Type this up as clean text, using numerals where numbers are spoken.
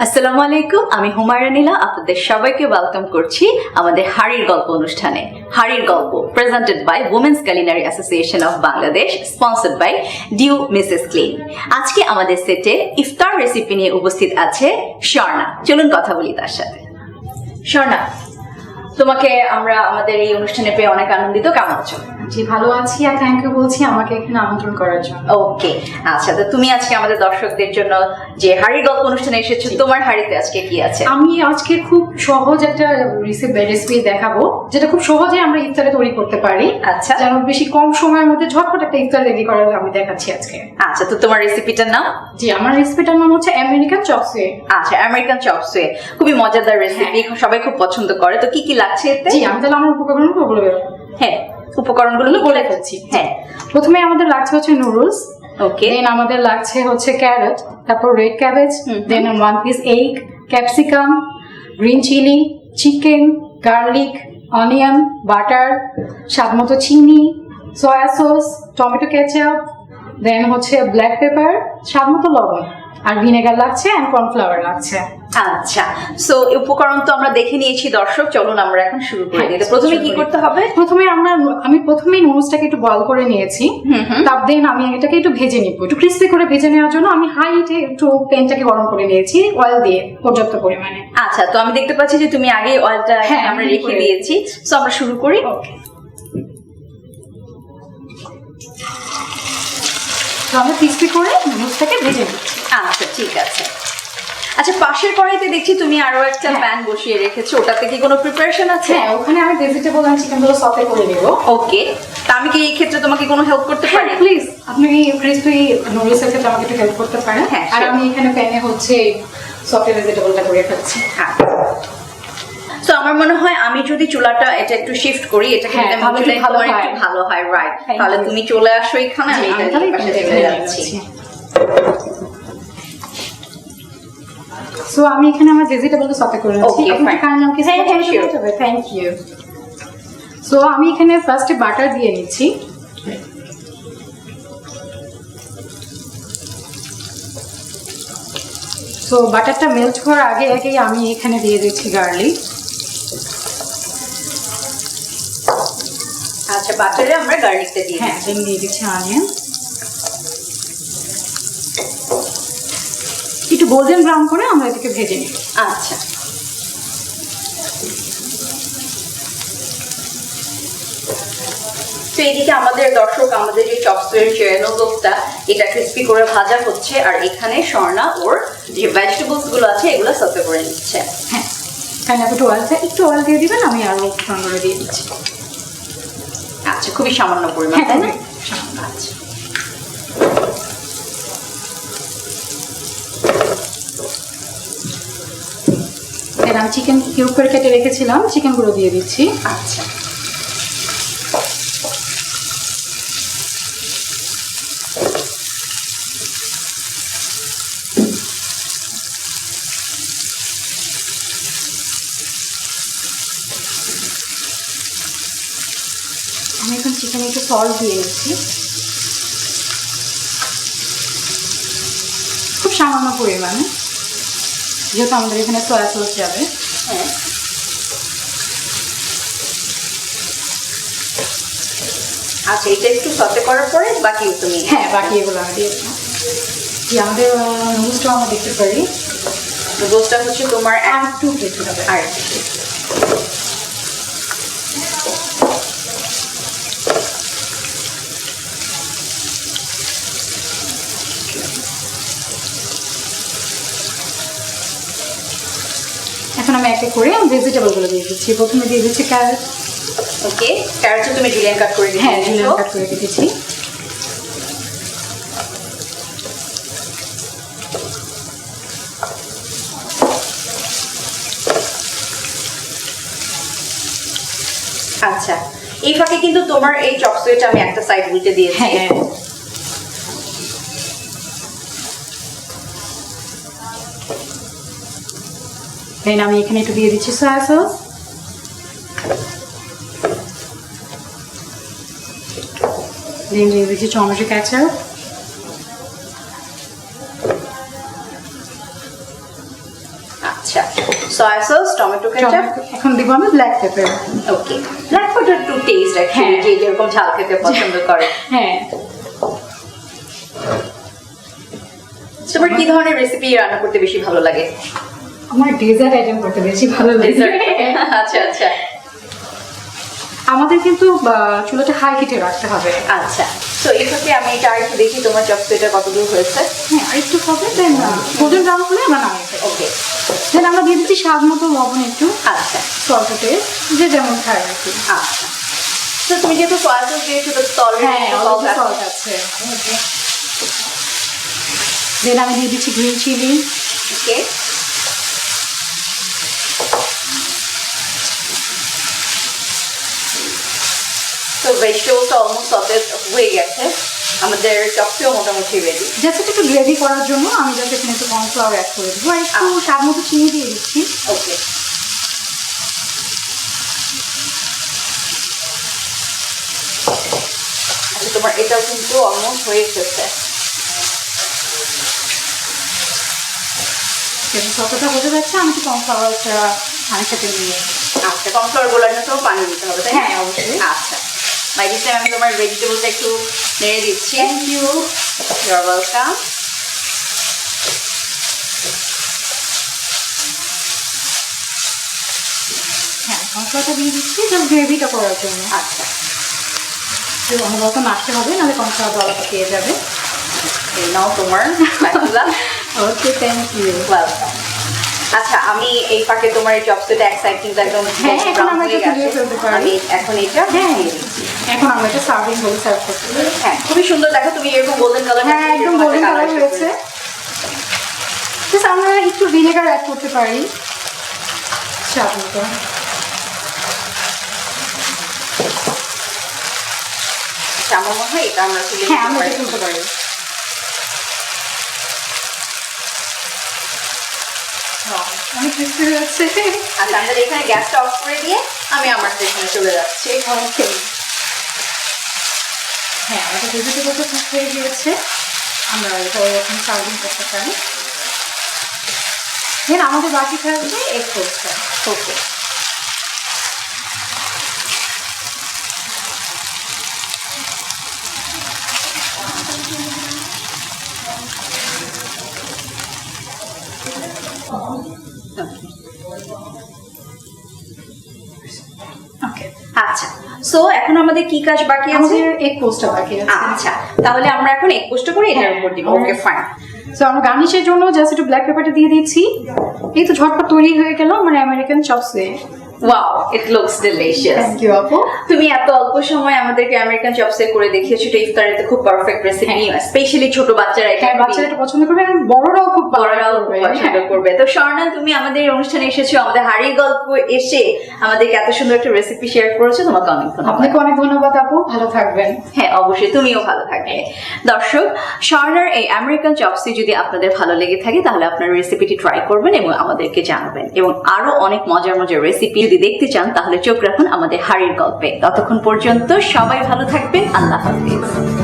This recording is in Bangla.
আসসালামু আলাইকুম, আমি হুমায়রা নীলা আপনাদের সবাইকে ওয়েলকাম করছি আমাদের হাড়ির গল্প অনুষ্ঠানে। হাড়ির গল্প presented by women's culinary association of Bangladesh, sponsored by Dew Mrs Clean. আজকে আমাদের সেটে ইফতার রেসিপি নিয়ে উপস্থিত আছে স্বর্ণা। চলুন কথা বলি তার সাথে। স্বর্ণা, তোমাকে আমরা আমাদের এই অনুষ্ঠানে পেয়ে অনেক আনন্দিত। কেমন আছো? জি, ভালো আছি আর থ্যাংক ইউ বলছি আমাকে এখানে আমন্ত্রণ করার জন্য। ওকে, আচ্ছা, তো তুমি আজকে আমাদের দর্শকদের জন্য যে হাড়ির গল্প অনুষ্ঠানে এসেছো, তোমার হাড়িতে আজকে কি আছে? আমি আজকে খুব সহজ একটা রেসিপি দেখাবো, যেটা খুব সহজে আমরা ইফতারে তৈরি করতে পারি। আচ্ছা, যেন বেশি কম সময়ের মধ্যে ঝটপট একটা ইফতার রেডি করার আমি দেখাচ্ছি আজকে। আচ্ছা, তো তোমার রেসিপিটার নাম? জি, আমার রেসিপিটার নাম হচ্ছে আমেরিকান চপ সুই। আচ্ছা, আমেরিকান চপ সুই খুবই মজাদার রেসিপি, সবাই খুব পছন্দ করে। তো কি কি লাগছে এতে? জি, আমি তাহলে আমার উপকরণগুলো বলে দেব। হ্যাঁ, উপকরণগুলো বলে ফেলছি। হ্যাঁ, প্রথমে আমাদের লাগছে হচ্ছে নুডলস। ওকে, দেন আমাদের লাগছে হচ্ছে ক্যারট, তারপর red cabbage, then 1 piece egg, capsicum, green chilli, chicken, garlic, onion, butter, স্বাদমতো চিনি, soya sauce, tomato ketchup, then হচ্ছে ব্ল্যাক পেপার, স্বাদমতো লবণ, আর ভিনেগার লাগছে এন্ড কর্নফ্লাওয়ার লাগছে। আচ্ছা, সো উপকরণ তো আমরা দেখে নিয়েছি দর্শক, চলুন আমরা এখন শুরু করি। প্রথমে কি করতে হবে? আমি প্রথমেই নুডলসটাকে একটু বয়েল করে নিয়েছি। তারপর দেন আমি এটাকে একটু ভেজে নিব, একটু ক্রিস্পি করে ভেজে নেওয়ার জন্য আমি হাই হিটে একটু প্যানটাকে গরম করে নিয়েছি অয়েল দিয়ে পর্যাপ্ত পরিমাণে। আচ্ছা, তো আমি দেখতে পাচ্ছি যে তুমি আগে অয়েলটা আমরা রেখে দিয়েছি, সো আমরা শুরু করি। ওকে, তো আমরা ক্রিস্পি করে নুডলসটাকে ভেজে নিচ্ছি। আচ্ছা, ঠিক আছে। আচ্ছা, পাশের কড়াইতে দেখছি তুমি আরো একটা প্যান বসিয়ে রেখেছো, ওটাতে কি কোনো প্রিপারেশন আছে? হ্যাঁ, ওখানে আমি ভেজিটেবল আর চিকেনগুলো সতে করে নেব। ওকে, তা আমি কি এই ক্ষেত্রে তোমাকে কোনো হেল্প করতে পারি? প্লিজ, আপনি ক্রিসপি নুডলসের ক্ষেত্রে আমাকে একটু হেল্প করতে পারেন। হ্যাঁ, আর আমি এখানে প্যানে হচ্ছে সতে ভেজিটেবলটা করে ফেলছি। হ্যাঁ, তো আমার মনে হয় আমি যদি চুলাটা এটা একটু শিফট করি, এটা কিন্তু ভালো হয়, রাইট? তাহলে তুমি চলে আসো এখানে, আমি এটার পাশে চলে যাচ্ছি। সো আমি এখানে আমার ভেজিটেবলটা সতে করে নিচ্ছি। ওকে, থ্যাংক ইউ। সো আমি এখানে ফার্স্টে বাটার দিয়ে নিচ্ছি। সো বাটারটা মেল্ট করার আগে আগেই আমি এখানে দিয়ে দিচ্ছি গার্লিক। আচ্ছা, বাটারে আমরা গার্লিকটা দিই। হ্যাঁ, দেন দিয়ে দিচ্ছি অনিয়ন। একটু গোল্ডেন ব্রাউন করে আমরা এটাকে ভেজে নিই। আচ্ছা, তো এদিকে আমাদের দর্শক আমাদের যে চপসের যে নুডলসটা এটা ক্রিস্পি করে ভাজা হচ্ছে, আর এখানে স্বর্ণা ওর যে ভেজিটেবলস গুলো আছে এগুলো সতে করে নিচ্ছে। হ্যাঁ, এখানে একটু অয়েল দিয়ে দিবেন, আমি আরো করে দিয়ে দিচ্ছি। আচ্ছা, খুবই সামান্য পরিমাণ, তাই না? আচ্ছা, আমি চিকেন কিউব করে কেটে রেখেছিলাম, চিকেন গুলো দিয়ে দিচ্ছি। আচ্ছা, আমি এখন চিকেনে একটু সল্ট দিয়ে নিচ্ছি, খুব সামান্য পরিমাণে, যেহেতু আমাদের এখানে সয়া সস যাবে। হ্যাঁ, আচ্ছা, এটা একটু সতে করার পরে বাকি তুমি? হ্যাঁ, বাকি এগুলো আমি দিয়ে দিলাম। জি, আমাদের নুডলসটা আমরা দেখতে পারি। নুডলসটা হচ্ছে তোমার একটু বেশি হবে, আর এখন আমি এক এক করে ভেজিটেবলগুলো দিয়ে দিচ্ছি। প্রথমে দিয়ে দিচ্ছি ক্যারট। ওকে, ক্যারটটা তুমি জুলিয়ান কাট করে দিয়েছো? হ্যাঁ, জুলিয়ান কাট করে দিয়েছি। আচ্ছা, এই ফাঁকে কিন্তু তোমার এই চপসুইটা আমি একটা সাইড উল্টে দিয়েছি। হ্যাঁ, দেন আমি এখানে একটু দিয়ে দিচ্ছি সয়া সস, দেন দিয়ে দিচ্ছি টমেটো কেচাপ, আচ্ছা সয়া সস, টমেটো কেচাপ, এখন দিব আমি black pepper. Okay, black pepper to taste actually, যে যেরকম ঝাল খেতে পছন্দ করে। হ্যাঁ। তোমার কি ধরনের রেসিপি রান্না করতে বেশি ভালো লাগে? আমার ডেজার্ট আইটেম করতে বেশি ভালো লাগে। আচ্ছা আচ্ছা, আমাদের কিন্তু চুলাটা হাই হিটে রাখতে হবে। আচ্ছা তো এটাকে আমি এটা একটু দেখি তোমার চপসুইটা কতদূর হয়েছে। হ্যাঁ আর একটু হবে, দেন গোল্ডেন ব্রাউন হলে আমরা নামিয়ে ফেলবো। ওকে, দেন আমরা দিয়ে দিচ্ছি স্বাদ মতো লবণ একটু, আচ্ছা সল্ট টেস্ট যে যেমন খায় আর কি। আচ্ছা, তো তুমি যেহেতু সয়া সস দিয়েছো তো হ্যাঁ সল্ট আছে। দেন আমি দিয়ে দিচ্ছি গ্রিন চিলি। ওকে, তো ভেজিটেবলটা অলমোস্ট সটেড হয়ে গেছে, আমাদের চপসিও মোটামুটি রেডি। জাস্ট একটু গ্রেভি করার জন্য আমি জাস্ট এখানে একটু কর্নফ্লাওয়ার অ্যাড করে দেবো, আর একটু স্বাদ মতো চিনি দিয়ে দিচ্ছি। ওকে, আচ্ছা তোমার এটাও কিন্তু অলমোস্ট হয়ে এসেছে। যতটা বোঝা যাচ্ছে আমি একটু কর্নফ্লাওয়ারটা পানির সাথে নিয়ে। আচ্ছা, কর্নফ্লাওয়ার গোলার জন্য পানি দিতে হবে তাই? হ্যাঁ অবশ্যই। আচ্ছা, বাই দিস টাইম আমি তোমার ভেজিটেবলটা একটু নেড়ে দিচ্ছি। Thank you, you are welcome. হ্যাঁ কর্নফ্লাওয়ারটা দিয়ে দিচ্ছি জাস্ট গ্রেভিটা করার জন্য। আচ্ছা, অনবরত নাড়তে হবে, নাহলে কর্নফ্লাওয়ার দলাটা পেয়ে যাবে। এই নাও তোমার spatula. Okay thank you. Welcome. আচ্ছা, আমি এই ফাঁকে তোমার এই চপসটা এক সাইড কিন্তু একদম হ্যাঁ, এখন ব্রাউন আমরা হয়ে এটা গেছে, তুলে ফেলতে পারি। আমি এখন এটা হ্যাঁ দিয়ে দিচ্ছি। এখন আমরা এটা সার্ভিং বলে সার্ভ করতে পারি। হ্যাঁ খুবই সুন্দর, দেখো তুমি এরকম গোল্ডেন কালার। হ্যাঁ একদম গোল্ডেন কালার হয়েছে। আমরা একটু ভিনেগার অ্যাড করতে পারি স্বাদ মতো। আমার মনে হয় এটা আমরা তুলে হ্যাঁ আমরা এটা তুলতে পারি। অনেক ক্রিস্পি হয়েছে। আচ্ছা, আমরা এখানে গ্যাসটা অফ করে দিয়ে আমি আমার সেখানে চলে যাচ্ছি। ওকে, হ্যাঁ আমাদের ভেজিটেবলটা কুক হয়ে গিয়েছে, আমরা এটা এখন সার্ভিং করতে পারি। দেন আমাদের বাকি থাকবে এগ টোস্টটা। ওকে, ওকে আচ্ছা সো এখন আমাদের কি কাজ বাকি আছে? আমাদের এগ টোস্টটা বাকি আছে। আচ্ছা, তাহলে আমরা এখন এক পোস্ট করে এটার উপর দিব। Okay fine. সো আমরা গার্নিশের জন্য জাস্ট একটু ব্ল্যাক পেপারটা দিয়ে দিচ্ছি। এই তো ঝটপট তৈরি হয়ে গেল মানে American chop suey. Wow, it looks delicious. Thank you আপু। তুমি এত অল্প সময় আমাদেরকে আমেরিকান চপসে করে দেখিয়েছো, এটা ইফতারেতে খুব পারফেক্ট রেসিপি, স্পেশালি ছোট বাচ্চারা এটা হ্যাঁ বাচ্চারা এটা পছন্দ করবে এবং বড়রাও খুব বড়রাও খুব পছন্দ করবে। তো স্বর্ণা, তুমি আমাদের অনুষ্ঠানে এসেছো, আমাদের হাড়ির গল্প এসে আমাদেরকে এত সুন্দর একটা রেসিপি শেয়ার করেছো, তোমাকে অনেক ধন্যবাদ। আপনাকে অনেক ধন্যবাদ আপু, ভালো থাকবেন। হ্যাঁ অবশ্যই, তুমিও ভালো থাকবে। দর্শক, স্বর্ণার এই আমেরিকান চপসি যদি আপনাদের ভালো লেগে থাকে তাহলে আপনার রেসিপিটি ট্রাই করবেন এবং আমাদেরকে জানাবেন, এবং আরো অনেক মজার মজার রেসিপি যদি দেখতে চান তাহলে চোখ রাখুন আমাদের হাড়ির গল্পে। ততক্ষণ পর্যন্ত সবাই ভালো থাকবেন, আল্লাহ হাফিজ।